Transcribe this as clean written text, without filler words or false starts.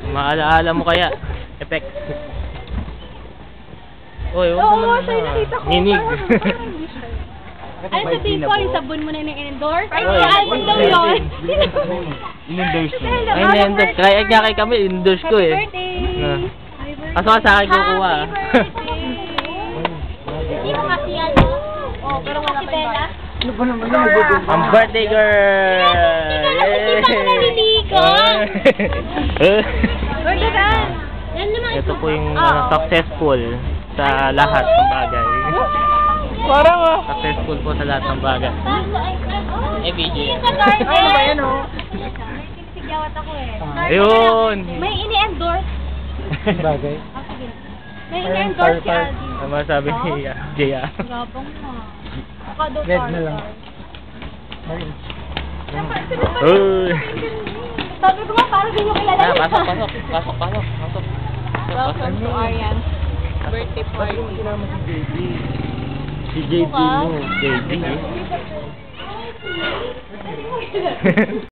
Maalaala mo kaya? Effect. Oy, Oo, siya yung nakita ko. Ninig. Ano sabihin ko, yung sabon mo na in-endorse? Ay, Oy. album daw yun. In-endorse mo. Ay, na-endorse. Kaya nga kay kami, endorse ko eh. Happy birthday! Kaso ka sa akin kukuha. Hindi mo kasi ano? Oh, pero wala si Bella. Ano ba naman yung Ang birthday girl! Hindi pa ako naliligo. Birthday girl! Yan naman Ito po yung successful sa lahat ng bagay. Parang Successful po sa lahat ng bagay. Eh, video yan. Ano ba yan, oh? Sigawan ako eh. Ayun! May ini-endorse. bagay. May ini-endorse si Aldi. Ano masabi ni Jaya? Gabang mo. Red na lang. Uy! Sabi ko nga, parang di nyo kilala Ah, yun. pasok. Welcome to Arian's birthday party. Si JD mo, JD.